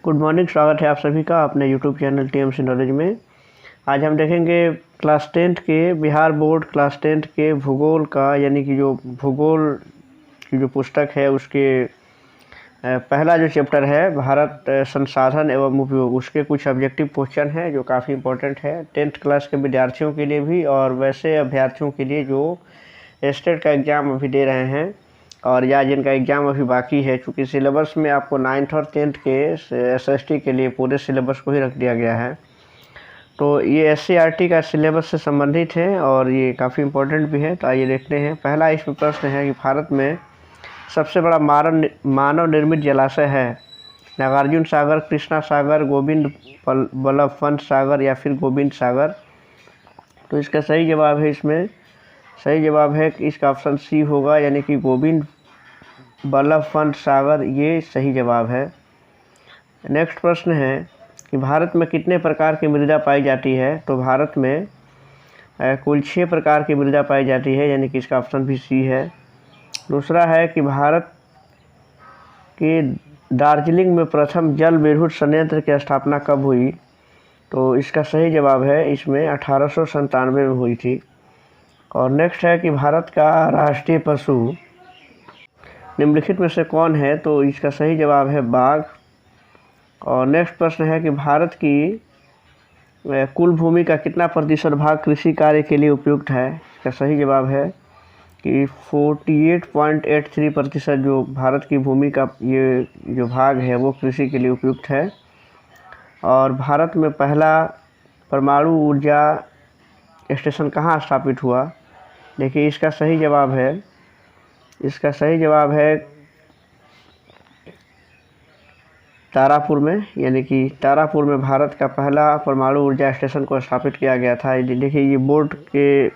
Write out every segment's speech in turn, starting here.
Good morning, स्वागत है आप सभी का अपने यूट्यूब चैनल टीएमसी नॉलेज में। आज हम देखेंगे क्लास 10th के बिहार बोर्ड क्लास 10th के भूगोल का, यानी कि जो भूगोल की जो पुस्तक है उसके पहला जो चैप्टर है भारत संसाधन एवं उपयोग, उसके कुछ ऑब्जेक्टिव क्वेश्चन हैं जो काफ़ी इंपॉर्टेंट है 10th क्लास के विद्यार्थियों के लिए भी और वैसे अभ्यर्थियों के लिए जो स्टेट का एग्ज़ाम अभी दे रहे हैं और या जिनका एग्ज़ाम अभी बाकी है। चूँकि सिलेबस में आपको 9th और 10th के एसएसटी के लिए पूरे सिलेबस को ही रख दिया गया है, तो ये एससीईआरटी का सिलेबस से संबंधित है और ये काफ़ी इम्पोर्टेंट भी है। तो आइए देखते हैं। पहला इसमें प्रश्न है कि भारत में सबसे बड़ा मानव निर्मित जलाशय है नागार्जुन सागर, कृष्णा सागर, गोविंद बल्लभ पंत सागर या फिर गोविंद सागर। तो इसका सही जवाब है, इसमें सही जवाब है कि इसका ऑप्शन सी होगा, यानी कि गोविंद बल्लभ पंत सागर, ये सही जवाब है। नेक्स्ट प्रश्न है कि भारत में कितने प्रकार की मृदा पाई जाती है। तो भारत में कुल 6 प्रकार की मृदा पाई जाती है, यानी कि इसका ऑप्शन भी सी है। दूसरा है कि भारत के दार्जिलिंग में प्रथम जल विद्युत संयंत्र की स्थापना कब हुई। तो इसका सही जवाब है, इसमें 1897 में हुई थी। और नेक्स्ट है कि भारत का राष्ट्रीय पशु निम्नलिखित में से कौन है। तो इसका सही जवाब है बाघ। और नेक्स्ट प्रश्न है कि भारत की कुल भूमि का कितना प्रतिशत भाग कृषि कार्य के लिए उपयुक्त है। इसका सही जवाब है कि 48.83% जो भारत की भूमि का ये जो भाग है वो कृषि के लिए उपयुक्त है। और भारत में पहला परमाणु ऊर्जा स्टेशन कहाँ स्थापित हुआ। देखिए इसका सही जवाब है, इसका सही जवाब है तारापुर में, यानी कि तारापुर में भारत का पहला परमाणु ऊर्जा स्टेशन को स्थापित किया गया था। देखिए ये बोर्ड के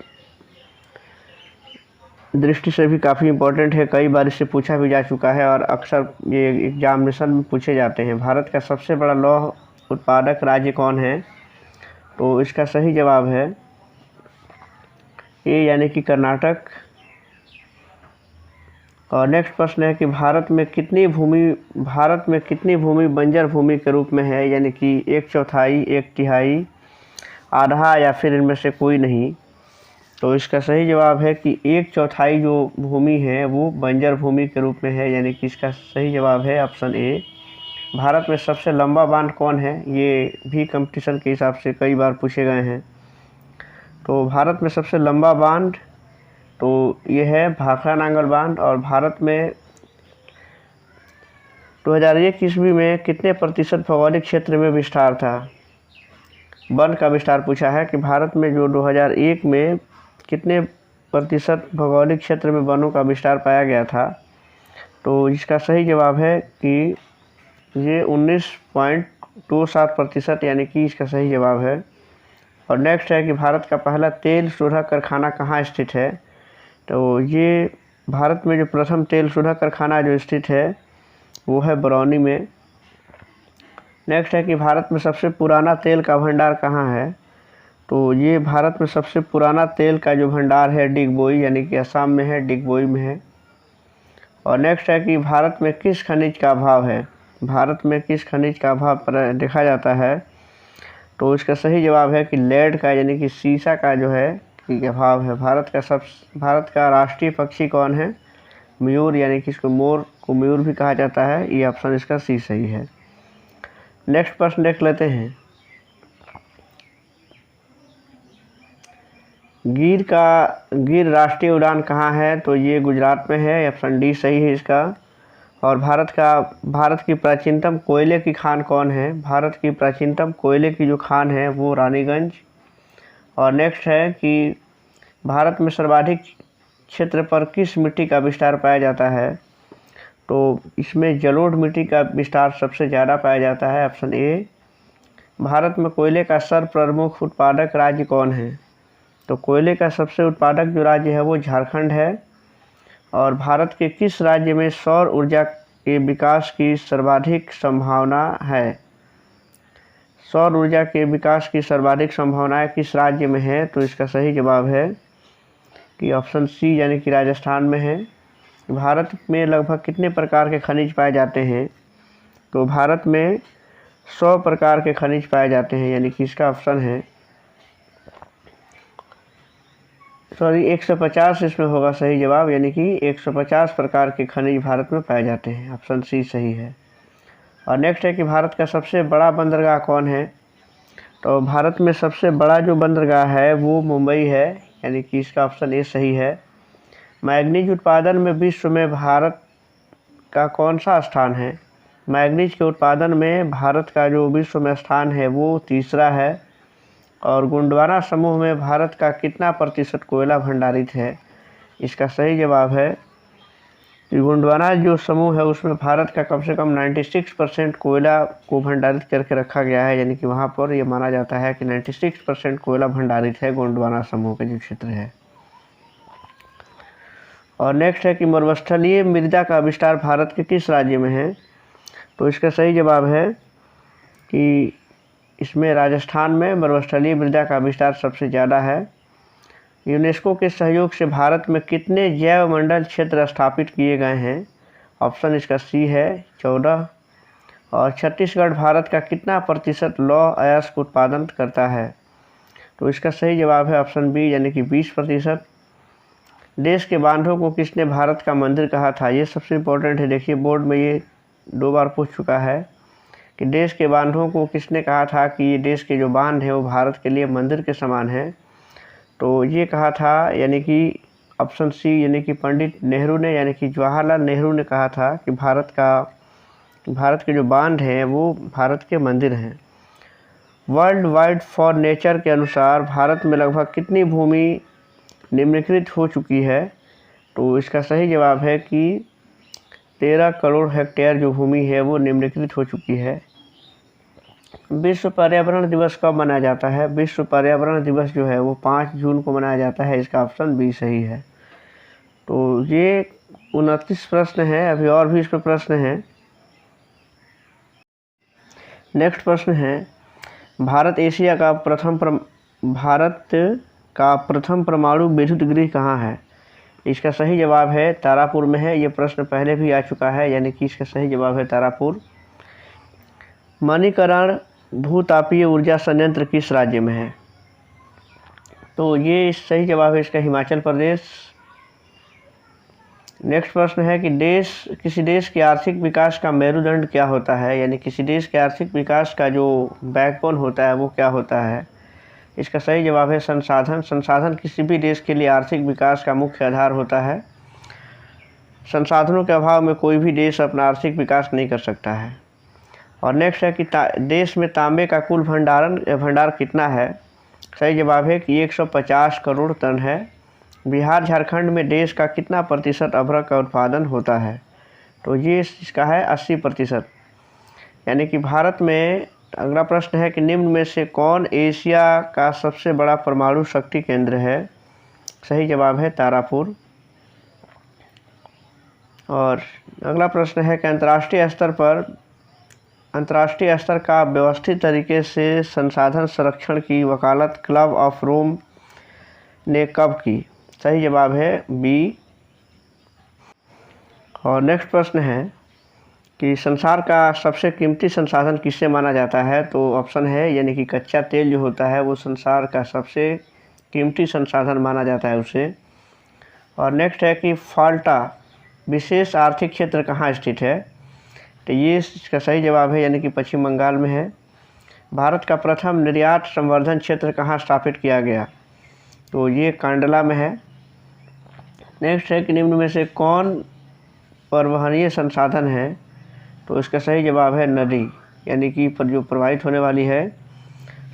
दृष्टि से भी काफ़ी इम्पोर्टेंट है, कई बार इससे पूछा भी जा चुका है और अक्सर ये एग्जामिनेशन में पूछे जाते हैं। भारत का सबसे बड़ा लौह उत्पादक राज्य कौन है। तो इसका सही जवाब है ए, यानी कि कर्नाटक। और नेक्स्ट प्रश्न है कि भारत में कितनी भूमि बंजर भूमि के रूप में है, यानी कि 1/4, 1/3, आधा या फिर इनमें से कोई नहीं। तो इसका सही जवाब है कि 1/4 जो भूमि है वो बंजर भूमि के रूप में है, यानी कि इसका सही जवाब है ऑप्शन ए। भारत में सबसे लंबा बांध कौन है, ये भी कंपटीशन के हिसाब से कई बार पूछे गए हैं। तो भारत में सबसे लंबा बांध तो ये है भाखड़ा नांगल बांध। और भारत में 2001 ईस्वी में कितने प्रतिशत भौगोलिक क्षेत्र में विस्तार था। वन का विस्तार पूछा है कि भारत में जो 2001 में कितने प्रतिशत भौगोलिक क्षेत्र में वनों का विस्तार पाया गया था। तो इसका सही जवाब है कि ये 19.27%, यानी कि इसका सही जवाब है। और नेक्स्ट है कि भारत का पहला तेल शोधक कारखाना कहाँ स्थित है। तो ये भारत में जो प्रथम तेल शोधक कारखाना जो स्थित है वो है बरौनी में। नेक्स्ट है कि भारत में सबसे पुराना तेल का भंडार कहाँ है। तो ये भारत में सबसे पुराना तेल का जो भंडार है डिगबोई, यानी कि असम में है, डिगबोई में है। और नेक्स्ट है कि भारत में किस खनिज का अभाव है। भारत में किस खनिज का अभाव देखा जाता है। तो इसका सही जवाब है कि लेड का, यानी कि सीसा का जो है कि अभाव है। भारत का राष्ट्रीय पक्षी कौन है। मयूर, यानी कि इसको मोर को मयूर भी कहा जाता है। ये ऑप्शन इसका सी सही है। नेक्स्ट प्रश्न देख लेते हैं। गिर राष्ट्रीय उद्यान कहाँ है। तो ये गुजरात में है, ऑप्शन डी सही है इसका। और भारत की प्राचीनतम कोयले की खान कौन है। भारत की प्राचीनतम कोयले की जो खान है वो रानीगंज। और नेक्स्ट है कि भारत में सर्वाधिक क्षेत्र पर किस मिट्टी का विस्तार पाया जाता है। तो इसमें जलोढ़ मिट्टी का विस्तार सबसे ज़्यादा पाया जाता है, ऑप्शन ए। भारत में कोयले का सर्वप्रमुख उत्पादक राज्य कौन है। तो कोयले का सबसे उत्पादक जो राज्य है वो झारखंड है। और भारत के किस राज्य में सौर ऊर्जा के विकास की सर्वाधिक संभावना है। सौर ऊर्जा के विकास की सर्वाधिक संभावनाएं किस राज्य में है। तो इसका सही जवाब है कि ऑप्शन सी, यानी कि राजस्थान में है। भारत में लगभग कितने प्रकार के खनिज पाए जाते हैं। तो भारत में 100 प्रकार के खनिज पाए जाते हैं, यानी कि इसका ऑप्शन है 150 इसमें होगा सही जवाब, यानी कि 150 प्रकार के खनिज भारत में पाए जाते हैं। ऑप्शन सी सही है। और नेक्स्ट है कि भारत का सबसे बड़ा बंदरगाह कौन है? तो भारत में सबसे बड़ा जो बंदरगाह है वो मुंबई है, यानी कि इसका ऑप्शन ए सही है। मैग्नीज उत्पादन में विश्व में भारत का कौन सा स्थान है? मैग्नीज के उत्पादन में भारत का जो विश्व में स्थान है वो तीसरा है। और गोंडवाना समूह में भारत का कितना प्रतिशत कोयला भंडारित है? इसका सही जवाब है कि गोंडवाना जो समूह है उसमें भारत का कम से कम 96% कोयला को भंडारित करके रखा गया है, यानी कि वहाँ पर ये माना जाता है कि 96% कोयला भंडारित है गोंडवाना समूह का जो क्षेत्र है। और नेक्स्ट है कि मरुस्थलीय मृदा का विस्तार भारत के किस राज्य में है? तो इसका सही जवाब है कि इसमें राजस्थान में मरुस्थलीय मृदा का विस्तार सबसे ज़्यादा है। यूनेस्को के सहयोग से भारत में कितने जैव मंडल क्षेत्र स्थापित किए गए हैं? ऑप्शन इसका सी है 14। और छत्तीसगढ़ भारत का कितना प्रतिशत लौह अयस्क उत्पादन करता है? तो इसका सही जवाब है ऑप्शन बी, यानी कि 20%। देश के बांधों को किसने भारत का मंदिर कहा था? ये सबसे इम्पोर्टेंट है। देखिए बोर्ड में ये 2 बार पूछ चुका है कि देश के बांधों को किसने कहा था कि ये देश के जो बांध हैं वो भारत के लिए मंदिर के समान है? तो ये कहा था, यानी कि ऑप्शन सी, यानी कि पंडित नेहरू ने, यानी कि जवाहरलाल नेहरू ने कहा था कि भारत के जो बांध हैं वो भारत के मंदिर हैं। वर्ल्ड वाइड फॉर नेचर के अनुसार भारत में लगभग कितनी भूमि निम्नीकृत हो चुकी है? तो इसका सही जवाब है कि 13 करोड़ हेक्टेयर जो भूमि है वो निम्नीकृत हो चुकी है। विश्व पर्यावरण दिवस कब मनाया जाता है? विश्व पर्यावरण दिवस जो है वो 5 जून को मनाया जाता है। इसका ऑप्शन बी सही है। तो ये 29 प्रश्न है, अभी और भी इस पर प्रश्न हैं। नेक्स्ट प्रश्न है, भारत का प्रथम परमाणु विद्युत गृह कहाँ है? इसका सही जवाब है तारापुर में है। ये प्रश्न पहले भी आ चुका है, यानी कि इसका सही जवाब है तारापुर। मणिकरण भूतापीय ऊर्जा संयंत्र किस राज्य में है? तो ये सही जवाब है इसका हिमाचल प्रदेश। नेक्स्ट प्रश्न है कि किसी देश के आर्थिक विकास का मेरुदंड क्या होता है? यानी किसी देश के आर्थिक विकास का जो बैकबोन होता है वो क्या होता है? इसका सही जवाब है संसाधन। संसाधन किसी भी देश के लिए आर्थिक विकास का मुख्य आधार होता है। संसाधनों के अभाव में कोई भी देश अपना आर्थिक विकास नहीं कर सकता है। और नेक्स्ट है कि देश में तांबे का कुल भंडार कितना है? सही जवाब है कि 150 करोड़ टन है। बिहार झारखंड में देश का कितना प्रतिशत अभ्रक का उत्पादन होता है? तो ये इसका है 80%, यानी कि भारत में। अगला प्रश्न है कि निम्न में से कौन एशिया का सबसे बड़ा परमाणु शक्ति केंद्र है? सही जवाब है तारापुर। और अगला प्रश्न है कि अंतर्राष्ट्रीय स्तर का व्यवस्थित तरीके से संसाधन संरक्षण की वकालत क्लब ऑफ रोम ने कब की? सही जवाब है बी। और नेक्स्ट प्रश्न है कि संसार का सबसे कीमती संसाधन किससे माना जाता है? तो ऑप्शन है, यानी कि कच्चा तेल जो होता है वो संसार का सबसे कीमती संसाधन माना जाता है उसे। और नेक्स्ट है कि फाल्टा विशेष आर्थिक क्षेत्र कहाँ स्थित है? तो ये इसका सही जवाब है, यानी कि पश्चिम बंगाल में है। भारत का प्रथम निर्यात संवर्धन क्षेत्र कहाँ स्थापित किया गया? तो ये कांडला में है। नेक्स्ट है कि निम्न में से कौन परिवहनीय संसाधन है? तो इसका सही जवाब है नदी, यानी कि जो प्रवाहित होने वाली है।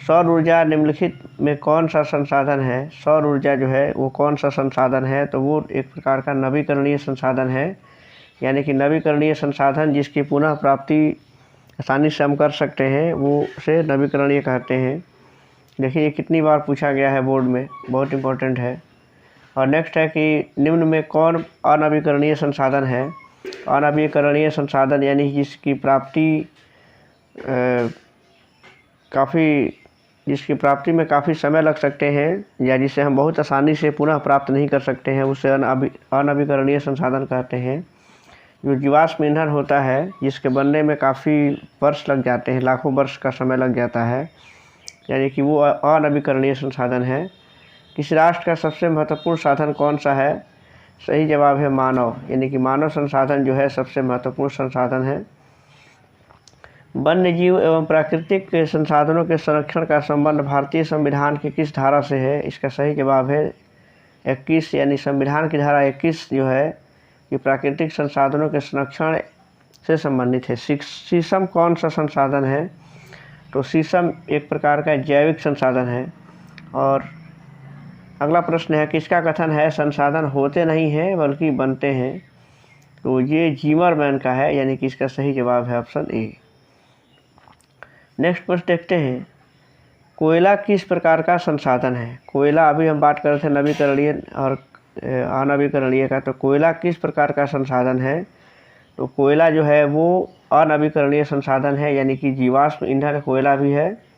सौर ऊर्जा निम्नलिखित में कौन सा संसाधन है? सौर ऊर्जा जो है वो कौन सा संसाधन है? तो वो एक प्रकार का नवीकरणीय संसाधन है, यानी कि नवीकरणीय संसाधन जिसकी पुनः प्राप्ति आसानी से हम कर सकते हैं वो उसे नवीकरणीय कहते हैं। देखिए ये कितनी बार पूछा गया है बोर्ड में, बहुत इम्पोर्टेंट है। और नेक्स्ट है कि निम्न में कौन अनवीकरणीय संसाधन है? अनवीकरणीय संसाधन यानी जिसकी प्राप्ति में काफ़ी समय लग सकते हैं या जिसे हम बहुत आसानी से पुनः प्राप्त नहीं कर सकते हैं, उसे अनवीकरणीय संसाधन कहते हैं। जो जीवाश्म ईंधन होता है जिसके बनने में काफ़ी वर्ष लग जाते हैं, लाखों वर्ष का समय लग जाता है, यानी कि वो अनवीकरणीय संसाधन है। किसी राष्ट्र का सबसे महत्वपूर्ण साधन कौन सा है? सही जवाब है मानव, यानी कि मानव संसाधन जो है सबसे महत्वपूर्ण संसाधन है। वन्य जीव एवं प्राकृतिक संसाधनों के संरक्षण का संबंध भारतीय संविधान की किस धारा से है? इसका सही जवाब है 21, यानी संविधान की धारा 21 जो है ये प्राकृतिक संसाधनों के संरक्षण से संबंधित है। शीशम कौन सा संसाधन है? तो शीशम एक प्रकार का जैविक संसाधन है। और अगला प्रश्न है, किसका कथन है संसाधन होते नहीं हैं बल्कि बनते हैं? तो ये जिमरमैन का है, यानी कि इसका सही जवाब है ऑप्शन ए। नेक्स्ट प्रश्न देखते हैं, कोयला किस प्रकार का संसाधन है? कोयला, अभी हम बात कर रहे थे नवीकरणीय और अनवीकरणीय का, तो कोयला किस प्रकार का संसाधन है? तो कोयला जो है वो अनवीकरणीय संसाधन है, यानी कि जीवाश्म ईंधन कोयला भी है।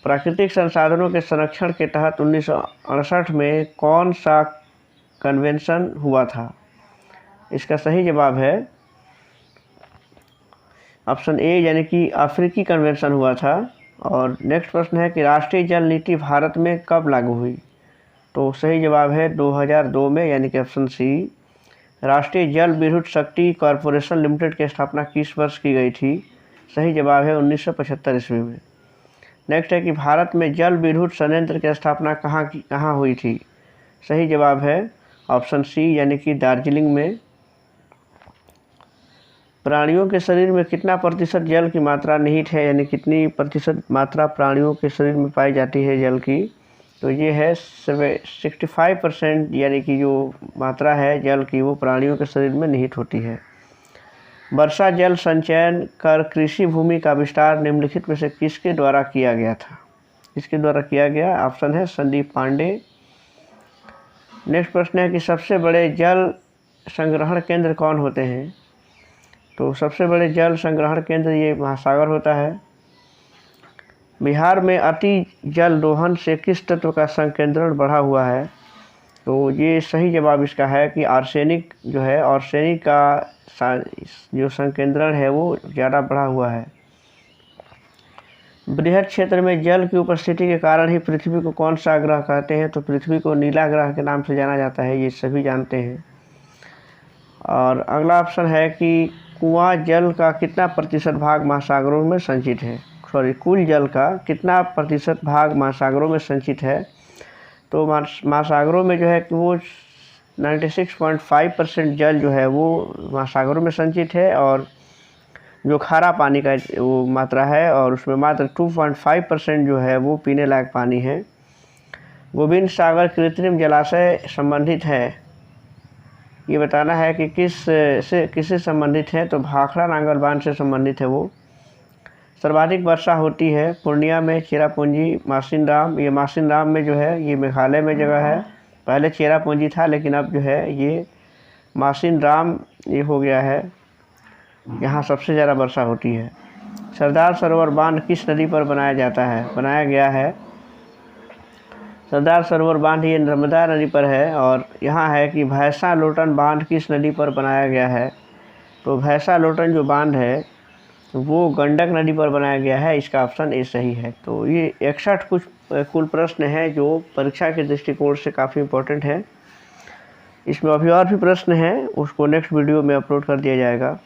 प्राकृतिक संसाधनों के संरक्षण के तहत 1968 में कौन सा कन्वेंशन हुआ था? इसका सही जवाब है ऑप्शन ए, यानी कि अफ्रीकी कन्वेंशन हुआ था। और नेक्स्ट प्रश्न है कि राष्ट्रीय जल नीति भारत में कब लागू हुई? तो सही जवाब है 2002 में, यानी कि ऑप्शन सी। राष्ट्रीय जल विद्युत शक्ति कॉरपोरेशन लिमिटेड की स्थापना किस वर्ष की गई थी? सही जवाब है 1975 ईस्वी में। नेक्स्ट है कि भारत में जल विद्युत संयंत्र की स्थापना कहाँ हुई थी? सही जवाब है ऑप्शन सी, यानी कि दार्जिलिंग में। प्राणियों के शरीर में कितना प्रतिशत जल की मात्रा निहित है, यानी कितनी प्रतिशत मात्रा प्राणियों के शरीर में पाई जाती है जल की? तो ये है 65%, यानी कि जो मात्रा है जल की वो प्राणियों के शरीर में निहित होती है। वर्षा जल संचयन कर कृषि भूमि का विस्तार निम्नलिखित में से किसके द्वारा किया गया था? किसके द्वारा किया गया? ऑप्शन है संदीप पांडे। नेक्स्ट प्रश्न है कि सबसे बड़े जल संग्रहण केंद्र कौन होते हैं? तो सबसे बड़े जल संग्रहण केंद्र ये महासागर होता है। बिहार में अति जल दोहन से किस तत्व का संकेंद्रण बढ़ा हुआ है? तो ये सही जवाब इसका है कि आर्सेनिक जो है, आर्सेनिक का जो संकेंद्रण है वो ज़्यादा बढ़ा हुआ है। बृहद क्षेत्र में जल की उपस्थिति के कारण ही पृथ्वी को कौन सा ग्रह कहते हैं? तो पृथ्वी को नीला ग्रह के नाम से जाना जाता है, ये सभी जानते हैं। और अगला ऑप्शन है कि कुआं जल का कितना प्रतिशत भाग महासागरों में संचित है? कुल जल का कितना प्रतिशत भाग महासागरों में संचित है? तो महासागरों में जो है कि वो 96.5% जल जो है वो महासागरों में संचित है। और जो खारा पानी का वो मात्रा है और उसमें मात्र 2.5% जो है वो पीने लायक पानी है। गोविंद सागर कृत्रिम जलाशय संबंधित है, ये बताना है कि किससे संबंधित है? तो भाखड़ा नांगल बांध से संबंधित है वो। सर्वाधिक वर्षा होती है पूर्णिया में, चेरापूंजी, मासिनराम। ये मासिनराम में जो है ये मेघालय में जगह है, पहले चेरापूंजी था लेकिन अब जो है ये मासिनराम ये हो गया है, यहाँ सबसे ज़्यादा वर्षा होती है। सरदार सरोवर बांध किस नदी पर बनाया गया है? सरदार सरोवर बांध ये नर्मदा नदी पर है। और यहाँ है कि भैंसा लोटन बांध किस नदी पर बनाया गया है? तो भैंसा लोटन जो बांध है वो गंडक नदी पर बनाया गया है, इसका ऑप्शन ए सही है। तो ये 61 कुल प्रश्न हैं जो परीक्षा के दृष्टिकोण से काफ़ी इम्पोर्टेंट है। इसमें अभी और भी प्रश्न हैं, उसको नेक्स्ट वीडियो में अपलोड कर दिया जाएगा।